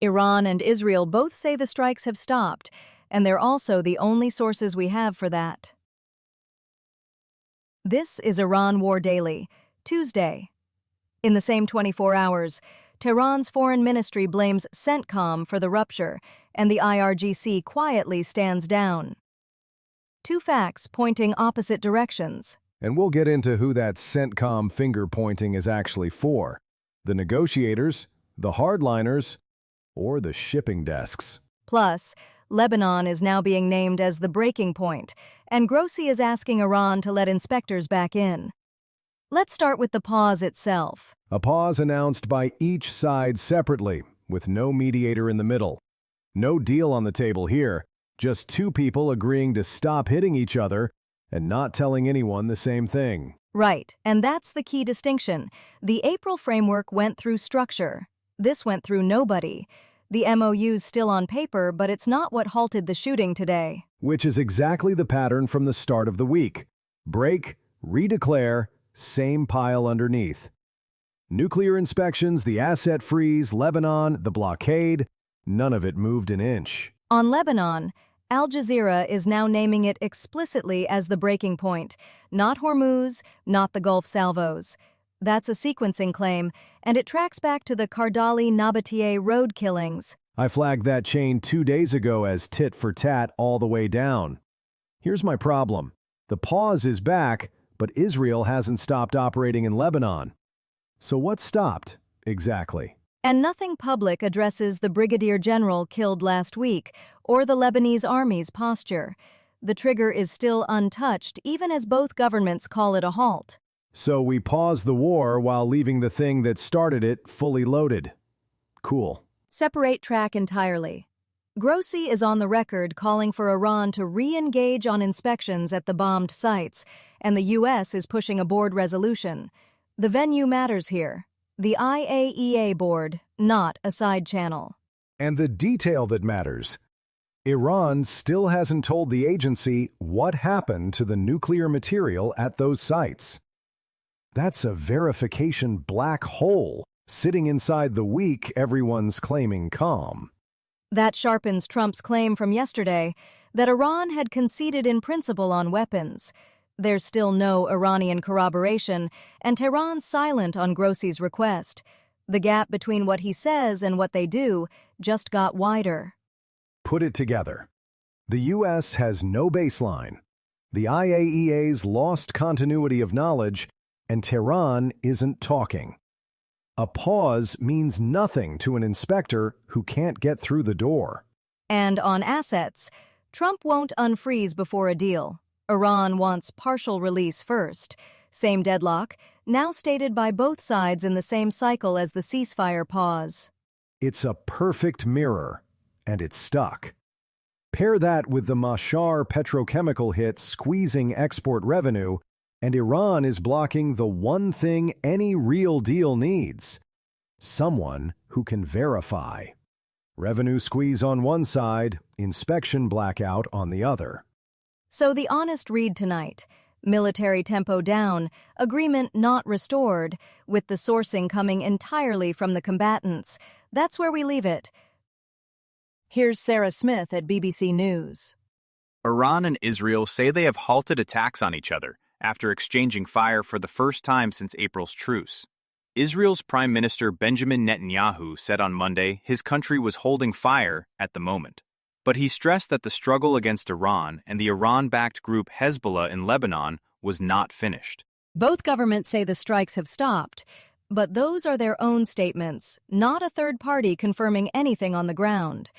Iran and Israel both say the strikes have stopped, and they're also the only sources we have for that. This is Iran War Daily, Tuesday. In the same 24 hours, Tehran's foreign ministry blames CENTCOM for the rupture, and the IRGC quietly stands down. Two facts pointing opposite directions. And we'll get into who that CENTCOM finger-pointing is actually for. The negotiators, the hardliners, or the shipping desks. Plus, Lebanon is now being named as the breaking point, and Grossi is asking Iran to let inspectors back in. Let's start with the pause itself. A pause announced by each side separately, with no mediator in the middle. No deal on the table here, just two people agreeing to stop hitting each other and not telling anyone the same thing. Right, and that's the key distinction. The April framework went through structure. This went through nobody. The MOU's still on paper, but it's not what halted the shooting today. Which is exactly the pattern from the start of the week. Break, redeclare, same pile underneath. Nuclear inspections, the asset freeze, Lebanon, the blockade, none of it moved an inch. On Lebanon, Al Jazeera is now naming it explicitly as the breaking point, not Hormuz, not the Gulf salvos. That's a sequencing claim, and it tracks back to the Kardali-Nabatea road killings. I flagged that chain 2 days ago as tit for tat all the way down. Here's my problem. The pause is back, but Israel hasn't stopped operating in Lebanon. So what stopped, exactly? And nothing public addresses the brigadier general killed last week, or the Lebanese army's posture. The trigger is still untouched, even as both governments call it a halt. So we pause the war while leaving the thing that started it fully loaded. Cool. Separate track entirely. Grossi is on the record calling for Iran to re-engage on inspections at the bombed sites, and the U.S. is pushing a board resolution. The venue matters here. The IAEA board, not a side channel. And the detail that matters. Iran still hasn't told the agency what happened to the nuclear material at those sites. That's a verification black hole sitting inside the week everyone's claiming calm. That sharpens Trump's claim from yesterday that Iran had conceded in principle on weapons. There's still no Iranian corroboration, and Tehran's silent on Grossi's request. The gap between what he says and what they do just got wider. Put it together. The U.S. has no baseline. The IAEA's lost continuity of knowledge, and Tehran isn't talking. A pause means nothing to an inspector who can't get through the door. And on assets, Trump won't unfreeze before a deal. Iran wants partial release first. Same deadlock, now stated by both sides in the same cycle as the ceasefire pause. It's a perfect mirror, and it's stuck. Pair that with the Mashar petrochemical hit squeezing export revenue, and Iran is blocking the one thing any real deal needs: someone who can verify. Revenue squeeze on one side, inspection blackout on the other. So the honest read tonight: military tempo down, agreement not restored, with the sourcing coming entirely from the combatants. That's where we leave it. Here's Sarah Smith at BBC News. Iran and Israel say they have halted attacks on each other after exchanging fire for the first time since April's truce. Israel's Prime Minister Benjamin Netanyahu said on Monday his country was holding fire at the moment. But he stressed that the struggle against Iran and the Iran-backed group Hezbollah in Lebanon was not finished. Both governments say the strikes have stopped, but those are their own statements, not a third party confirming anything on the ground.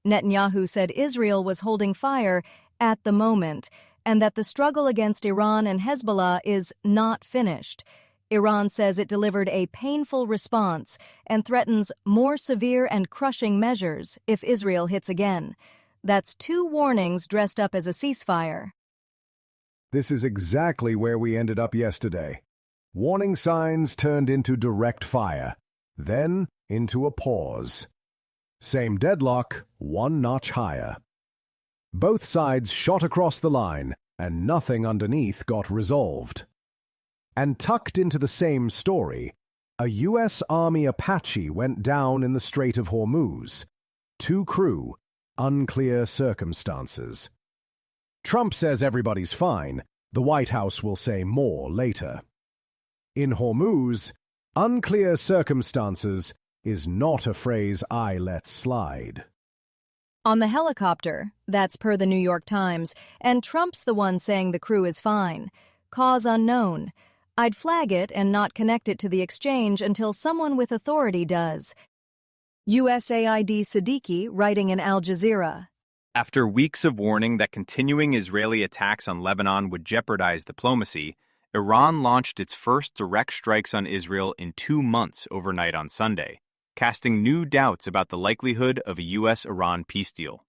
Netanyahu said Israel was holding fire at the moment, and that the struggle against Iran and Hezbollah is not finished. Iran says it delivered a painful response and threatens more severe and crushing measures if Israel hits again. That's two warnings dressed up as a ceasefire. This is exactly where we ended up yesterday. Warning signs turned into direct fire, then into a pause. Same deadlock, one notch higher. Both sides shot across the line, and nothing underneath got resolved. And tucked into the same story, a U.S. Army Apache went down in the Strait of Hormuz, two crew, unclear circumstances. Trump says everybody's fine. The White House will say more later. In Hormuz, unclear circumstances is not a phrase I let slide. On the helicopter, that's per the New York Times, and Trump's the one saying the crew is fine. Cause unknown. I'd flag it and not connect it to the exchange until someone with authority does. USAID Siddiqui writing in Al Jazeera. After weeks of warning that continuing Israeli attacks on Lebanon would jeopardize diplomacy, Iran launched its first direct strikes on Israel in 2 months overnight on Sunday, casting new doubts about the likelihood of a U.S.-Iran peace deal.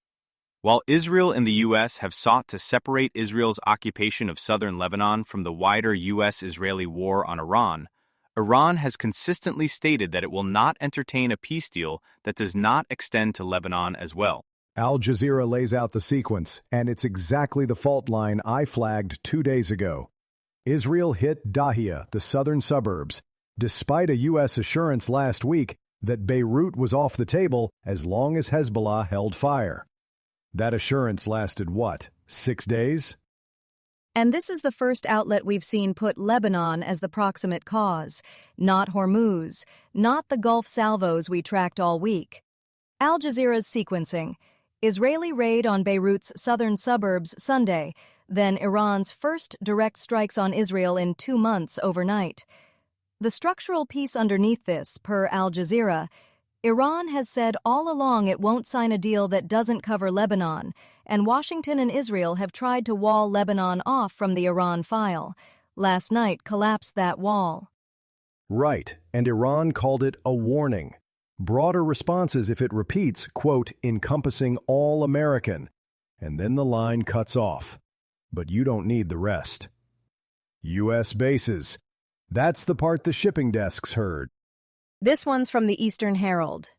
While Israel and the U.S. have sought to separate Israel's occupation of southern Lebanon from the wider U.S.-Israeli war on Iran, Iran has consistently stated that it will not entertain a peace deal that does not extend to Lebanon as well. Al Jazeera lays out the sequence, and it's exactly the fault line I flagged 2 days ago. Israel hit Dahia, the southern suburbs, despite a U.S. assurance last week that Beirut was off the table as long as Hezbollah held fire. That assurance lasted, 6 days? And this is the first outlet we've seen put Lebanon as the proximate cause, not Hormuz, not the Gulf salvos we tracked all week. Al Jazeera's sequencing: Israeli raid on Beirut's southern suburbs Sunday, then Iran's first direct strikes on Israel in 2 months overnight. The structural piece underneath this, per Al Jazeera, Iran has said all along it won't sign a deal that doesn't cover Lebanon, and Washington and Israel have tried to wall Lebanon off from the Iran file. Last night collapsed that wall. Right, and Iran called it a warning. Broader responses if it repeats, quote, encompassing all American. And then the line cuts off. But you don't need the rest. U.S. bases. That's the part the shipping desks heard. This one's from the Eastern Herald.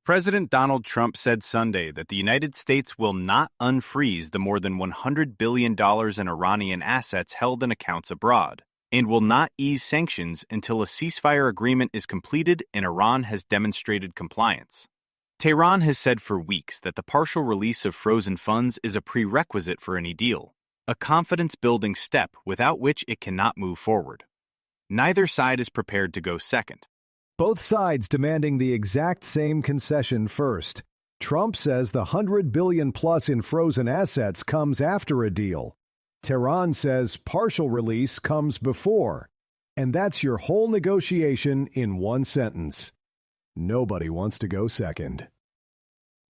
President Donald Trump said Sunday that the United States will not unfreeze the more than $100 billion in Iranian assets held in accounts abroad, and will not ease sanctions until a ceasefire agreement is completed and Iran has demonstrated compliance. Tehran has said for weeks that the partial release of frozen funds is a prerequisite for any deal, a confidence-building step without which it cannot move forward. Neither side is prepared to go second. Both sides demanding the exact same concession first. Trump says the $100 billion plus in frozen assets comes after a deal. Tehran says partial release comes before. And that's your whole negotiation in one sentence. Nobody wants to go second.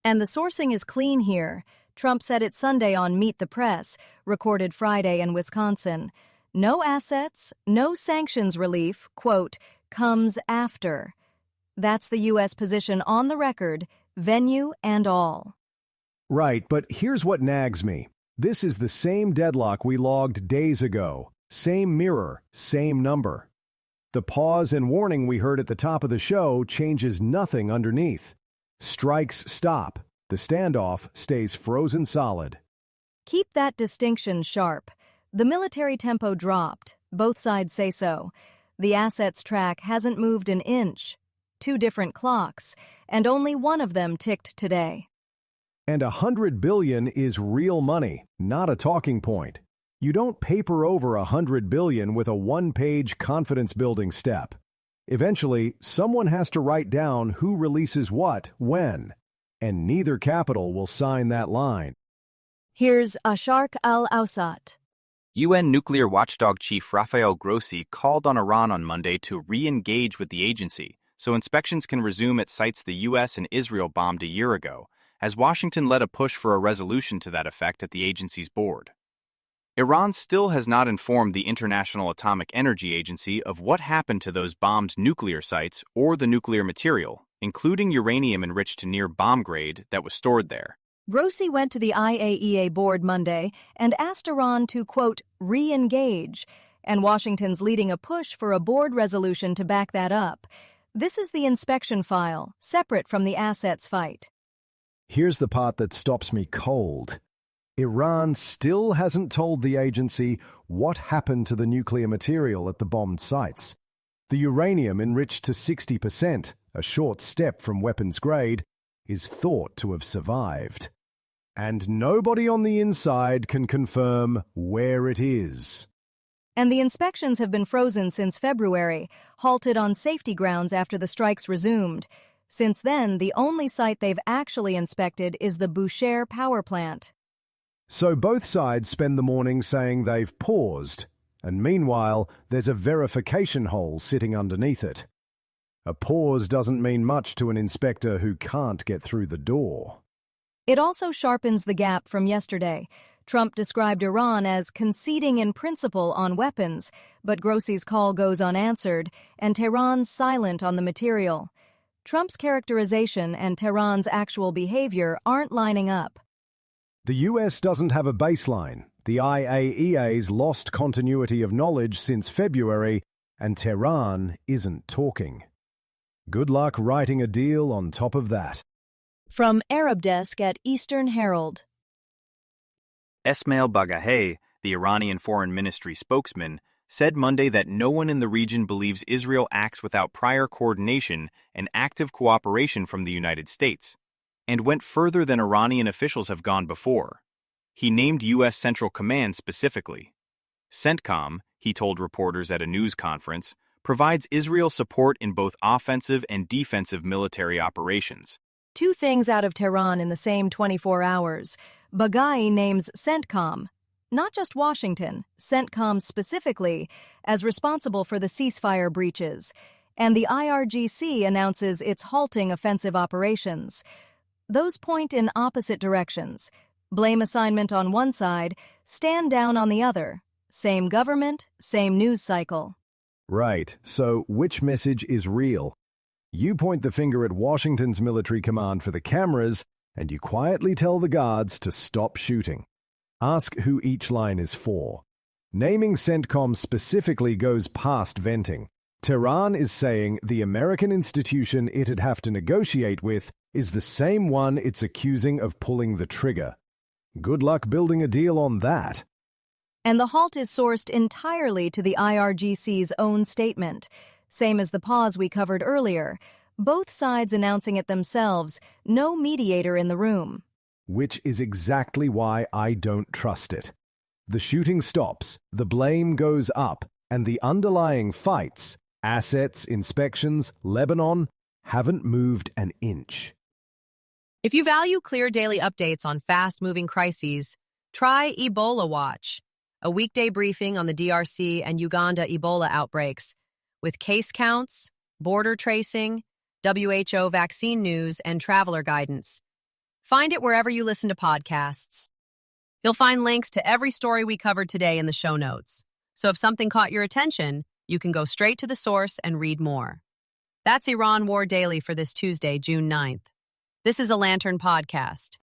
And the sourcing is clean here. Trump said it Sunday on Meet the Press, recorded Friday in Wisconsin. No assets, no sanctions relief, quote, comes after. That's the U.S. position on the record, venue and all. Right, but here's what nags me. This is the same deadlock we logged days ago. Same mirror, same number. The pause and warning we heard at the top of the show changes nothing underneath. Strikes stop. The standoff stays frozen solid. Keep that distinction sharp. The military tempo dropped. Both sides say so. The assets track hasn't moved an inch. 2 different clocks, and only one of them ticked today. And $100 billion is real money, not a talking point. You don't paper over $100 billion with a one-page confidence-building step. Eventually, someone has to write down who releases what, when, and neither capital will sign that line. Here's Asharq al-Awsat. UN nuclear watchdog chief Rafael Grossi called on Iran on Monday to re-engage with the agency so inspections can resume at sites the U.S. and Israel bombed a year ago, as Washington led a push for a resolution to that effect at the agency's board. Iran still has not informed the International Atomic Energy Agency of what happened to those bombed nuclear sites or the nuclear material, including uranium enriched to near bomb grade that was stored there. Grossi went to the IAEA board Monday and asked Iran to, quote, re-engage, and Washington's leading a push for a board resolution to back that up. This is the inspection file, separate from the assets fight. Here's the part that stops me cold. Iran still hasn't told the agency what happened to the nuclear material at the bombed sites. The uranium enriched to 60%, a short step from weapons grade, is thought to have survived. And nobody on the inside can confirm where it is. And the inspections have been frozen since February, halted on safety grounds after the strikes resumed. Since then, the only site they've actually inspected is the Bushehr power plant. So both sides spend the morning saying they've paused, and meanwhile, there's a verification hole sitting underneath it. A pause doesn't mean much to an inspector who can't get through the door. It also sharpens the gap from yesterday. Trump described Iran as conceding in principle on weapons, but Grossi's call goes unanswered, and Tehran's silent on the material. Trump's characterization and Tehran's actual behavior aren't lining up. The U.S. doesn't have a baseline. The IAEA's lost continuity of knowledge since February, and Tehran isn't talking. Good luck writing a deal on top of that. From Arab Desk at Eastern Herald. Esmail Baghaei, the Iranian Foreign Ministry spokesman, said Monday that no one in the region believes Israel acts without prior coordination and active cooperation from the United States, and went further than Iranian officials have gone before. He named U.S. Central Command specifically. CENTCOM, he told reporters at a news conference, provides Israel support in both offensive and defensive military operations. Two things out of Tehran in the same 24 hours. Baghaei names CENTCOM, not just Washington, CENTCOM specifically, as responsible for the ceasefire breaches, and the IRGC announces it's halting offensive operations. Those point in opposite directions. Blame assignment on one side, stand down on the other. Same government, same news cycle. Right, so which message is real? You point the finger at Washington's military command for the cameras, and you quietly tell the guards to stop shooting. Ask who each line is for. Naming CENTCOM specifically goes past venting. Tehran is saying the American institution it'd have to negotiate with is the same one it's accusing of pulling the trigger. Good luck building a deal on that. And the halt is sourced entirely to the IRGC's own statement. Same as the pause we covered earlier. Both sides announcing it themselves, no mediator in the room. Which is exactly why I don't trust it. The shooting stops, the blame goes up, and the underlying fights, assets, inspections, Lebanon, haven't moved an inch. If you value clear daily updates on fast-moving crises, try Ebola Watch, a weekday briefing on the DRC and Uganda Ebola outbreaks, with case counts, border tracing, WHO vaccine news, and traveler guidance. Find it wherever you listen to podcasts. You'll find links to every story we covered today in the show notes. So if something caught your attention, you can go straight to the source and read more. That's Iran War Daily for this Tuesday, June 9th. This is a Lantern podcast.